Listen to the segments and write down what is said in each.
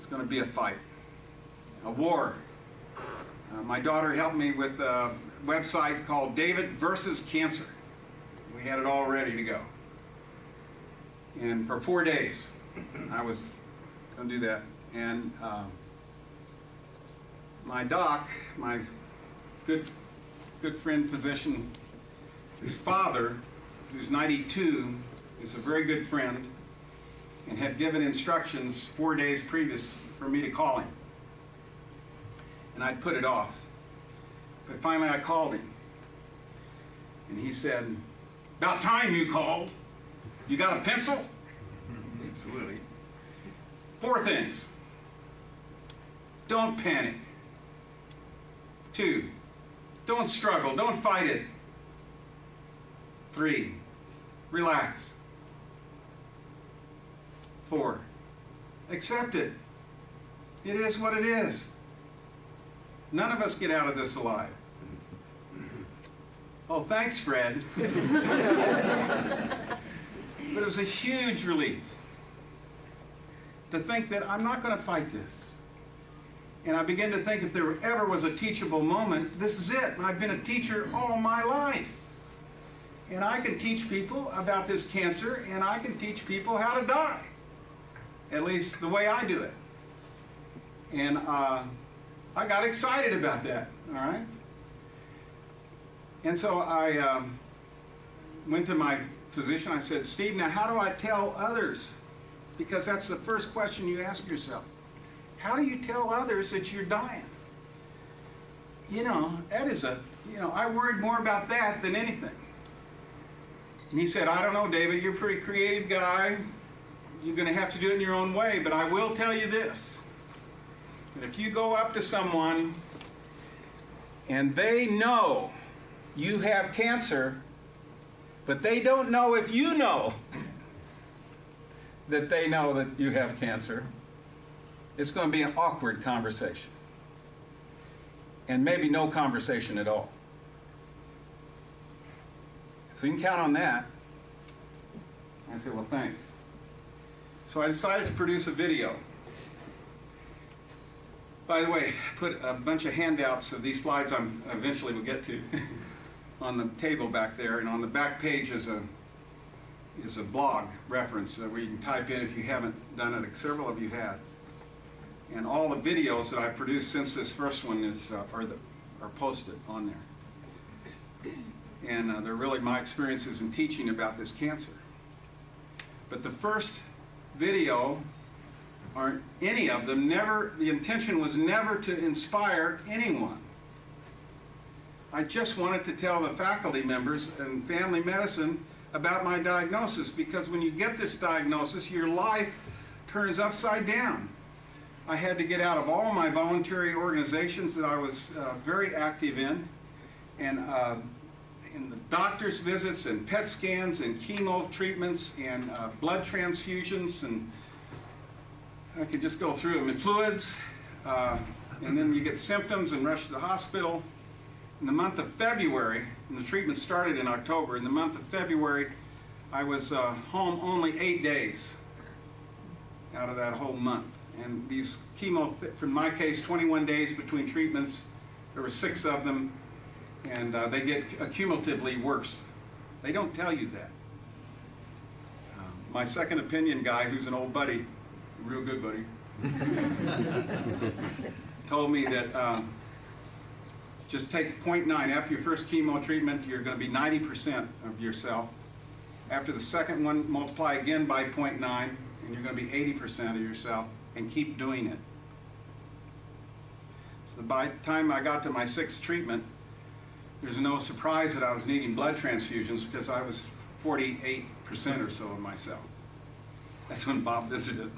It's going to be a fight, a war. My daughter helped me with a website called David versus Cancer. We had it all ready to go. And for 4 days, I was going to do that. And my doc, my good friend physician, his father, who's 92, is a very good friend, and had given instructions 4 days previous for me to call him. And I'd put it off. But finally I called him. And he said, "About time you called. You got a pencil?" Absolutely. 4 things. Don't panic. 2, don't struggle. Don't fight it. 3, relax. 4, accept it. It is what it is. None of us get out of this alive. Oh, thanks, Fred. But it was a huge relief to think that I'm not going to fight this. And I began to think if there ever was a teachable moment, this is it. I've been a teacher all my life. And I can teach people about this cancer, and I can teach people how to die. At least the way I do it. And I got excited about that, all right? And so I went to my physician. I said, "Steve, now how do I tell others?" Because that's the first question you ask yourself. How do you tell others that you're dying? You know, that is I worried more about that than anything. And he said, "I don't know, David, you're a pretty creative guy. You're going to have to do it in your own way, but I will tell you this. That if you go up to someone and they know you have cancer, but they don't know if you know that they know that you have cancer, it's going to be an awkward conversation. And maybe no conversation at all. So you can count on that." I said, "Well, thanks." So I decided to produce a video. By the way, I put a bunch of handouts of these slides I eventually will get to on the table back there, and on the back page is a blog reference where you can type in if you haven't done it. Several of you have. And all the videos that I produced since this first one are posted on there. And they're really my experiences in teaching about this cancer. But the first video, or any of them, the intention was never to inspire anyone. I just wanted to tell the faculty members and family medicine about my diagnosis, because when you get this diagnosis, your life turns upside down. I had to get out of all my voluntary organizations that I was very active in, and in the doctor's visits and PET scans and chemo treatments and blood transfusions, and I could just go through them, and fluids, and then you get symptoms and rush to the hospital. In the month of February, and the treatment started in October, in the month of February, I was home only 8 days out of that whole month. And these chemo, for my case, 21 days between treatments, there were 6 of them, and they get cumulatively worse. They don't tell you that. My second opinion guy, who's an old buddy, real good buddy, told me that just take 0.9. After your first chemo treatment, you're going to be 90% of yourself. After the second one, multiply again by 0.9, and you're going to be 80% of yourself, and keep doing it. So by the time I got to my 6th treatment, there's no surprise that I was needing blood transfusions, because I was 48% or so of myself. That's when Bob visited.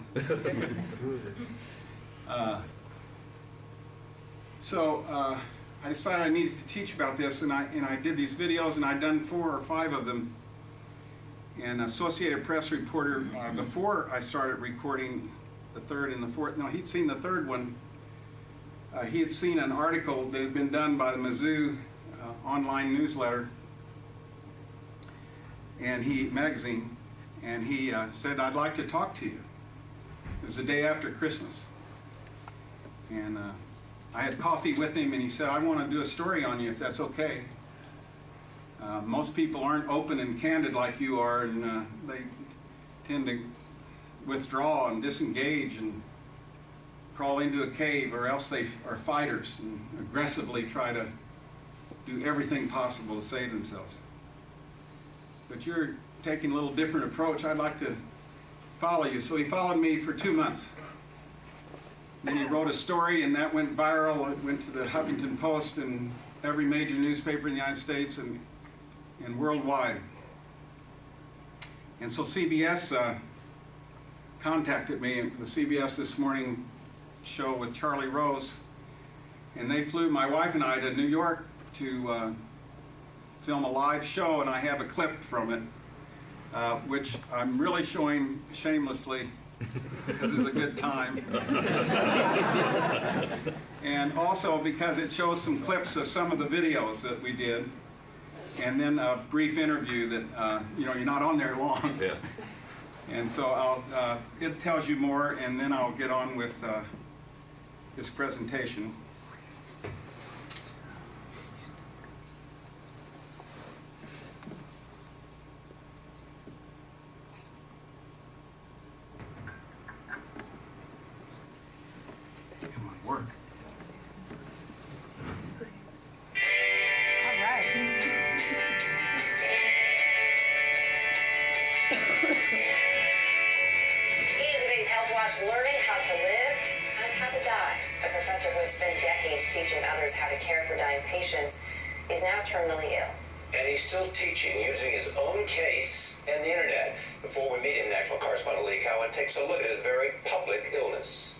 I decided I needed to teach about this, and I did these videos, and I'd done 4 or 5 of them. And Associated Press reporter, before I started recording the 3rd and the 4th, no, he'd seen the 3rd one. He had seen an article that had been done by the Mizzou online newsletter and magazine, and he said, "I'd like to talk to you." It was the day after Christmas. And I had coffee with him, and he said, I want to do a story on you if that's okay. Most people aren't open and candid like you are, and they tend to withdraw and disengage and crawl into a cave, or else they are fighters and aggressively try to do everything possible to save themselves. But you're taking a little different approach. I'd like to follow you. So he followed me for 2 months. Then he wrote a story, and that went viral. It went to the Huffington Post and every major newspaper in the United States and worldwide. And so CBS contacted me, the CBS This Morning show with Charlie Rose, and they flew my wife and I to New York to film a live show, and I have a clip from it, which I'm really showing shamelessly because it's a good time. And also because it shows some clips of some of the videos that we did, and then a brief interview that, you're not on there long. Yeah. And so it tells you more, and then I'll get on with this presentation. Come on, work. All right. In today's Health Watch, learning how to live and how to die. A professor who has spent decades teaching others how to care for dying patients is now terminally ill. And he's still teaching using his own case and the internet. Before we meet him, National Correspondent Lee Cowan takes a look at his very public illness.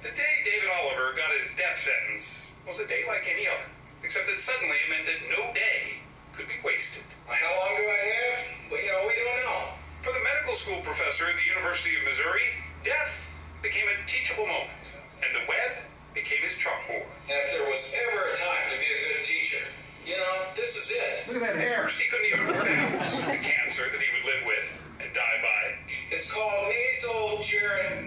The day David Oliver got his death sentence was a day like any other, except that suddenly it meant that no day could be wasted. How long do I have? Well, we don't know. For the medical school professor at the University of Missouri, death became a teachable moment, and the web became his chalkboard. And if there was ever a time to be a good teacher, this is it. Look at that hair. First, he couldn't even pronounce the cancer that he would live with and die by. It's called nasal I'm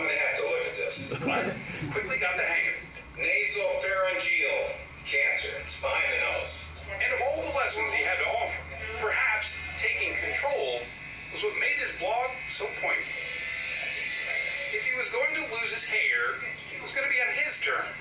going to have to look at this. But quickly got the hang of it. Nasopharyngeal cancer. It's behind the nose. And of all the lessons he had to offer, perhaps taking control was what made his blog so poignant. If he was going to lose his hair, it was going to be on his terms,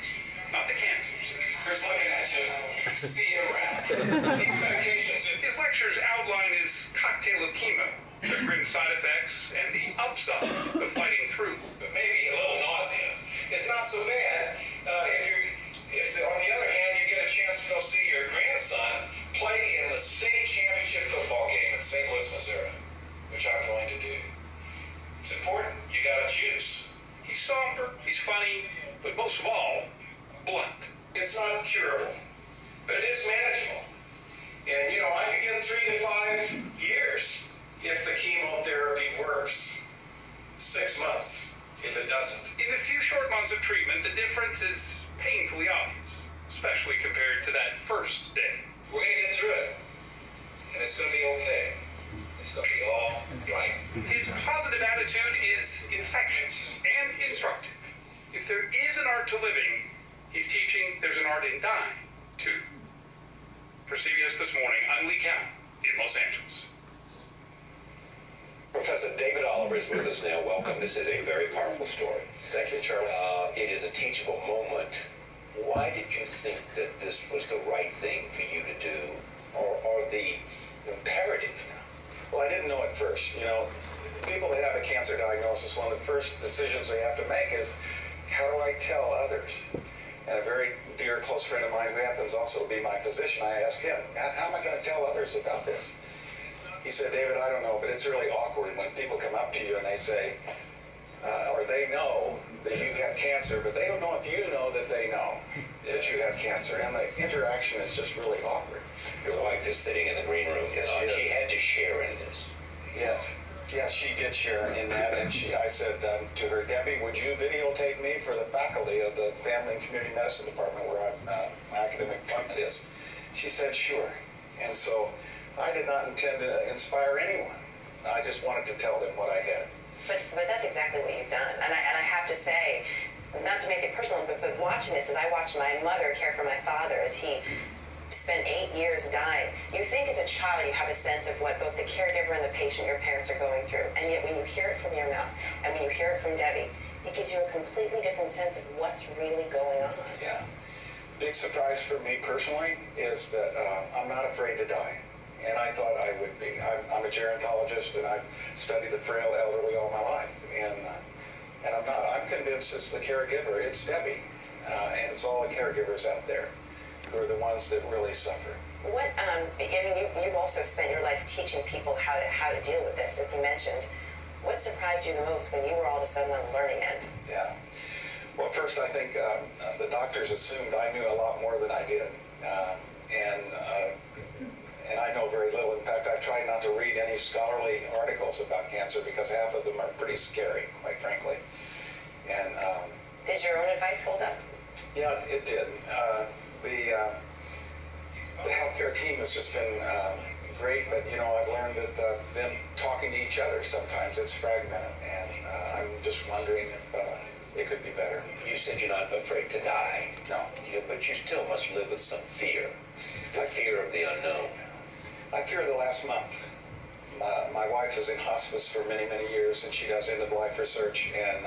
not the cancer's. Here's looking at you. See you around. These medications. His lectures outline his cocktail of chemo, the grim side effects, and the upside of fighting through. But maybe a little nausea. It's not so bad if on the other hand you get a chance to go see your grandson play in the state championship football game in St. Louis, Missouri, which I'm going to do. It's important. You got to choose. He's somber, he's funny, but most of all, blunt. It's not curable, but it is manageable. And I could get 3 to 5 years if the chemotherapy works. 6 months if it doesn't. In the few short months of treatment, the difference is painfully obvious, especially compared to that first day. We're going to get through it, and it's going to be okay. It's going to be all right. His positive attitude is infectious and instructive. If there is an art to living, he's teaching there's an art in dying, too. For CBS This Morning, I'm Lee Cowan in Los Angeles. Professor David Oliver is with us now. Welcome. This is a very powerful story. Thank you, Charlie. It is a teachable moment. Why did you think that this was the right thing for you to do, or the imperative? Well, I didn't know at first. People that have a cancer diagnosis, one of the first decisions they have to make is, how do I tell others? And a very dear, close friend of mine who happens also to be my physician, I asked him, how am I going to tell others about this? He said, David, I don't know, but it's really awkward when people come up to you and they say, or they know that you have cancer, but they don't know if you know that they know that you have cancer. And the interaction is just really awkward. Your wife is sitting in the green room. Yes, She had to share in this. Yes, she did share in that, and I said to her, Debbie, would you videotape me for the faculty of the Family and Community Medicine Department where my academic appointment is? She said, sure. And so I did not intend to inspire anyone. I just wanted to tell them what I had. But that's exactly what you've done. And I have to say, watching this, as I watched my mother care for my father as he spent 8 years dying, you think as a child you have a sense of what both the caregiver and the patient, your parents, are going through. And yet when you hear it from your mouth and when you hear it from Debbie, it gives you a completely different sense of what's really going on. Yeah. Big surprise for me personally is that I'm not afraid to die. And I thought I would be. I'm a gerontologist, and I've studied the frail elderly all my life. And I'm not. I'm convinced it's the caregiver. It's Debbie. And it's all the caregivers out there who are the ones that really suffer. What, I mean, you've also spent your life teaching people how to deal with this, as you mentioned. What surprised you the most when you were all of a sudden on the learning end? Yeah. Well, first, I think the doctors assumed I knew a lot more than I did. And I know very little. In fact, I've tried not to read any scholarly articles about cancer because half of them are pretty scary, quite frankly. And Did your own advice hold up? yeah, it did. The healthcare team has just been great, but I've learned that them talking to each other sometimes it's fragmented, and I'm just wondering if it could be better. You said you're not afraid to die. No. Yeah, but you still must live with some fear. The fear of the unknown. I fear the last month. My wife is in hospice for many, many years, and she does end-of-life research, and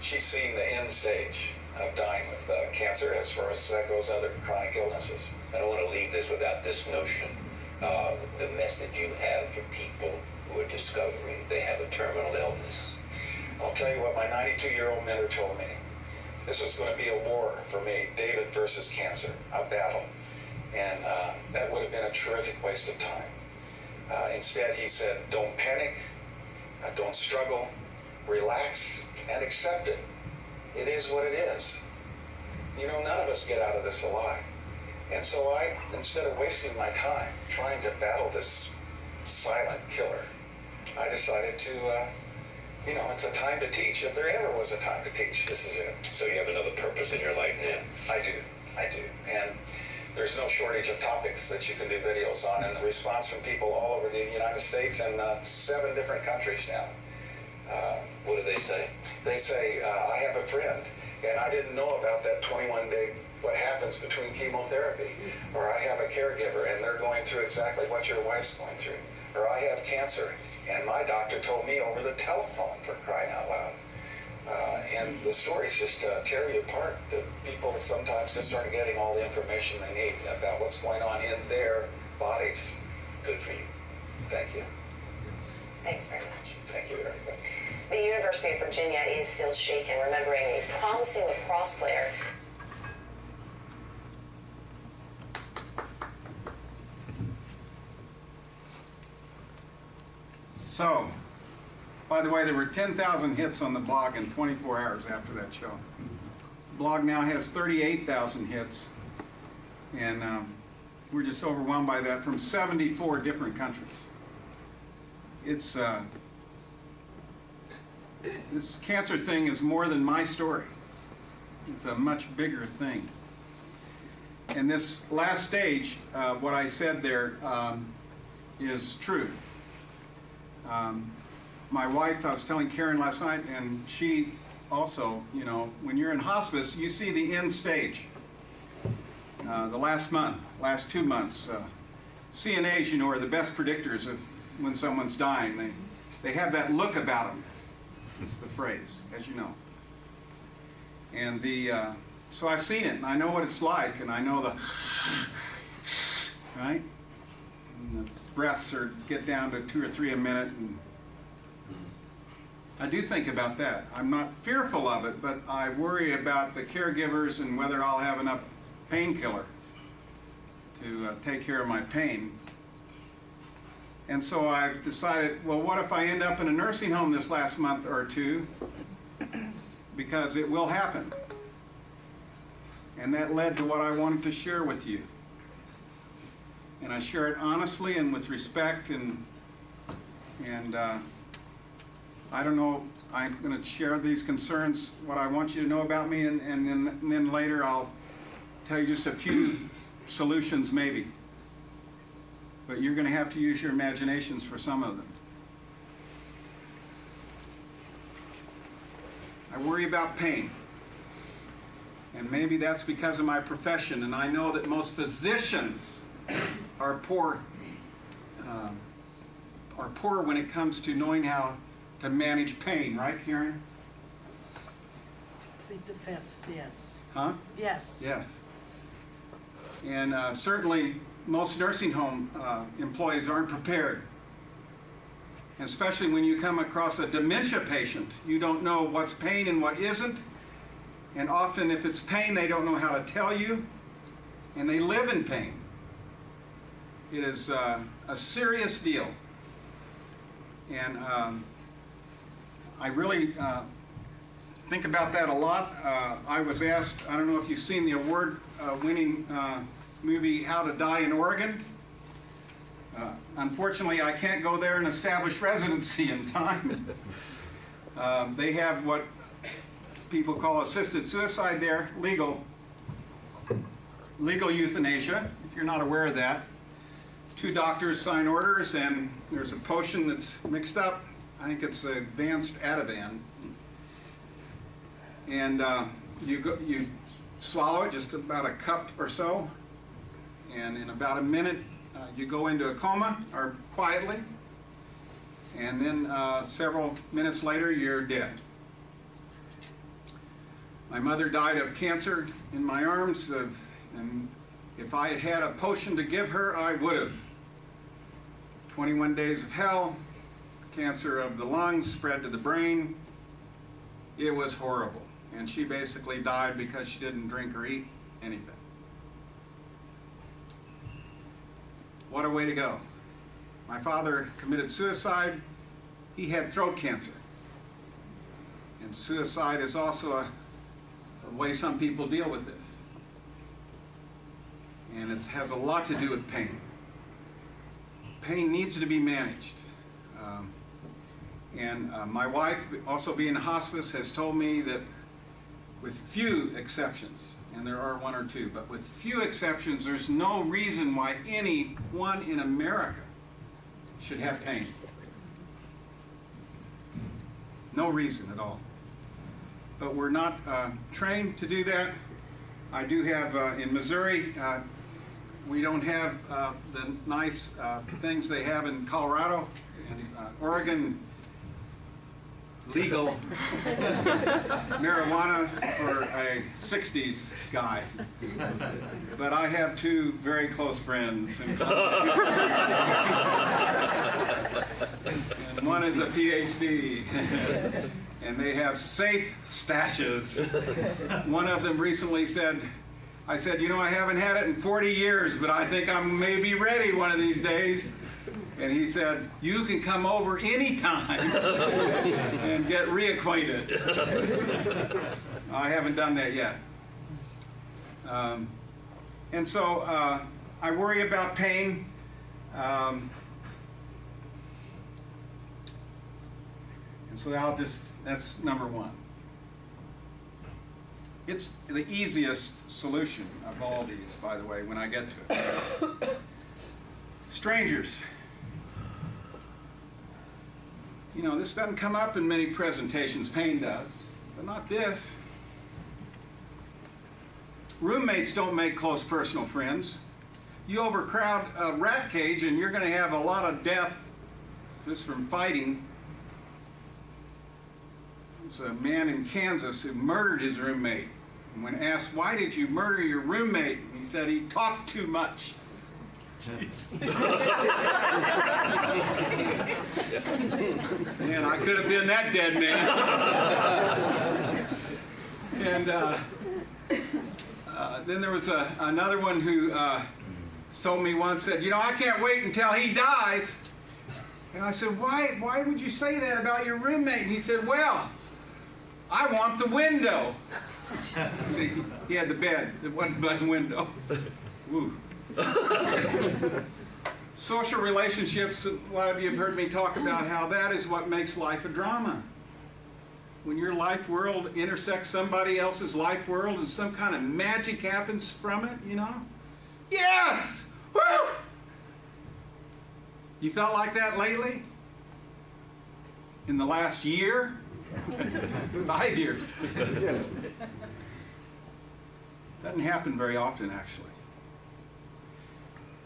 she's seen the end stage of dying with cancer as far as that goes, other chronic illnesses. I don't want to leave this without this notion. The message you have for people who are discovering they have a terminal illness. I'll tell you what my 92-year-old mentor told me. This was going to be a war for me, David versus cancer, a battle. And that would have been a terrific waste of time. Instead, he said, don't panic, don't struggle, relax, and accept it. It is what it is. None of us get out of this alive. And so I, instead of wasting my time trying to battle this silent killer, I decided to, it's a time to teach. If there ever was a time to teach, this is it. So you have another purpose in your life now. I do. And there's no shortage of topics that you can do videos on, and the response from people all over the United States and 7 different countries now. What do they say? They say, I have a friend, and I didn't know about that 21-day, what happens between chemotherapy. Or I have a caregiver, and they're going through exactly what your wife's going through. Or I have cancer, and my doctor told me over the telephone, for crying out loud. And the stories just tear you apart. The people sometimes just aren't getting all the information they need about what's going on in their bodies. Good for you. Thank you. Thanks very much. Thank you very much. The University of Virginia is still shaken, remembering a promising lacrosse player. So, by the way, there were 10,000 hits on the blog in 24 hours after that show. The blog now has 38,000 hits, and we're just overwhelmed by that from 74 different countries. It's this cancer thing is more than my story. It's a much bigger thing. And this last stage, what I said there is true. My wife, I was telling Karen last night, and she also, when you're in hospice, you see the end stage. The last month, last 2 months, CNAs, are the best predictors of when someone's dying. They have that look about them. It's the phrase, as you know. And so I've seen it, and I know what it's like, and I know the, right? And the breaths get down to 2 or 3 a minute, and I do think about that. I'm not fearful of it, but I worry about the caregivers and whether I'll have enough painkiller to take care of my pain. And so I've decided, well, what if I end up in a nursing home this last month or 2? Because it will happen. And that led to what I wanted to share with you. And I share it honestly and with respect, and I don't know, I'm going to share these concerns, what I want you to know about me, and then later I'll tell you just a few solutions maybe. But you're going to have to use your imaginations for some of them. I worry about pain. And maybe that's because of my profession, and I know that most physicians are poor when it comes to knowing how to manage pain, right, Karen? Plead the fifth, yes. Huh? Yes. Yes. And certainly, most nursing home employees aren't prepared. And especially when you come across a dementia patient, you don't know what's pain and what isn't. And often if it's pain, they don't know how to tell you, and they live in pain. It is a serious deal. And I really think about that a lot. I was asked, I don't know if you've seen the award-winning movie How to Die in Oregon. Unfortunately, I can't go there and establish residency in time. They have what people call assisted suicide there, legal euthanasia, if you're not aware of that. 2 doctors sign orders, and there's a potion that's mixed up. I think it's advanced Ativan. And you swallow it, just about a cup or so, and in about a minute you go into a coma, or quietly, and then several minutes later you're dead. My mother died of cancer in my arms, and if I had had a potion to give her, I would have. 21 days of hell, cancer of the lungs spread to the brain. It was horrible. And she basically died because she didn't drink or eat anything. What a way to go. My father committed suicide. He had throat cancer. And suicide is also a way some people deal with this. And it has a lot to do with pain. Pain needs to be managed. My wife, also being in hospice, has told me that with few exceptions, and there are 1 or 2, but with few exceptions, there's no reason why anyone in America should have pain. No reason at all. But we're not trained to do that. I do have, in Missouri, we don't have the nice things they have in Colorado and Oregon. Legal marijuana for a 60s guy. But I have 2 very close friends. And one is a PhD. And they have safe stashes. One of them recently said, I said, you know, I haven't had it in 40 years, but I think I'm maybe ready one of these days. And he said, you can come over anytime and get reacquainted. I haven't done that yet. And so I worry about pain. And so that's number 1. It's the easiest solution of all these, by the way, when I get to it. Strangers. You know, this doesn't come up in many presentations. Pain does, but not this. Roommates don't make close personal friends. You overcrowd a rat cage and you're going to have a lot of death just from fighting. There's a man in Kansas who murdered his roommate. And when asked, why did you murder your roommate? He said he talked too much. Man, I could have been that dead man. And then there was another one who told me once, said, you know, I can't wait until he dies. And I said, why would you say that about your roommate? And he said, well, I want the window. See, he had the bed that wasn't by the window. Woo. Social relationships, a lot of you have heard me talk about how that is what makes life a drama. When your life world intersects somebody else's life world and some kind of magic happens from it, you know? Yes! Woo! You felt like that lately? In the last year? 5 years. Doesn't happen very often, actually.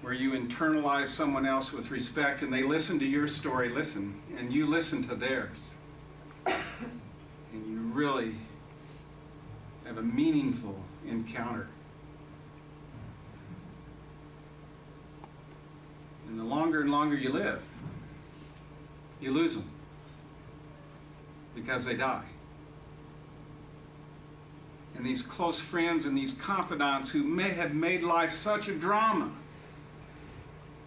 Where you internalize someone else with respect and they listen to your story, and you listen to theirs. And you really have a meaningful encounter. And the longer and longer you live, you lose them because they die. And these close friends and these confidants who may have made life such a drama,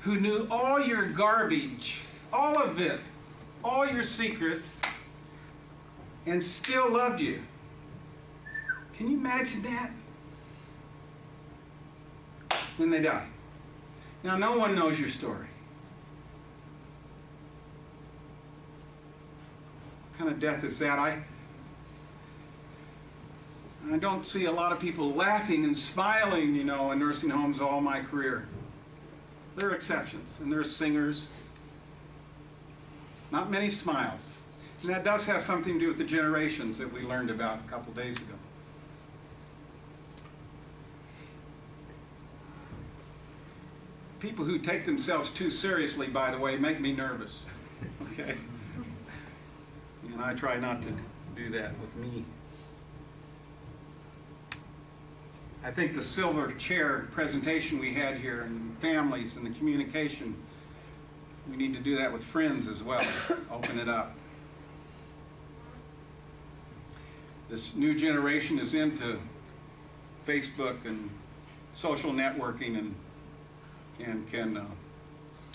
who knew all your garbage, all of it, all your secrets, and still loved you. Can you imagine that? Then they die. Now, no one knows your story. What kind of death is that? I don't see a lot of people laughing and smiling, in nursing homes all my career. There are exceptions, and there are singers. Not many smiles. And that does have something to do with the generations that we learned about a couple days ago. People who take themselves too seriously, by the way, make me nervous. Okay? And I try not to do that with me. I think the silver chair presentation we had here, and families and the communication, we need to do that with friends as well. Open it up. This new generation is into Facebook and social networking and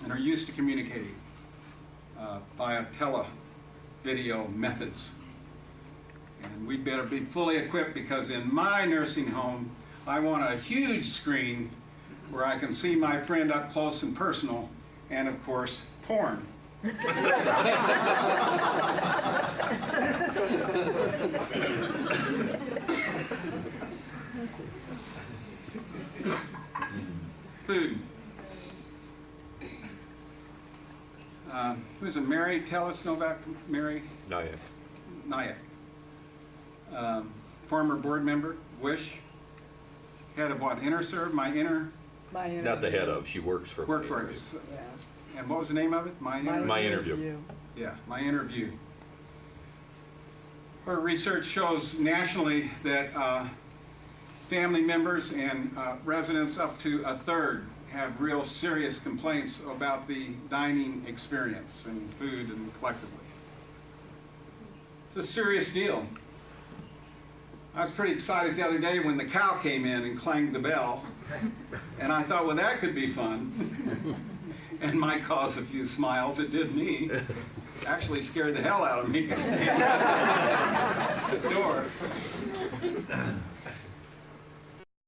are used to communicating via video methods. And we better be fully equipped, because in my nursing home, I want a huge screen where I can see my friend up close and personal, and of course, porn. Food. Who's it? Mary? Tell us, Novak. Mary? Nyack. Nyack. Former board member, WISH. Head of what? InterServe? Not the head of. She works for. Worked for us. And what was the name of it? My Interview. Yeah, My Interview. Our research shows nationally that family members and residents up to a third have real serious complaints about the dining experience and food and collectively. It's a serious deal. I was pretty excited the other day when the cow came in and clanged the bell, and I thought, well, that could be fun and might cause a few smiles. It did me. Actually scared the hell out of me because it came out the door.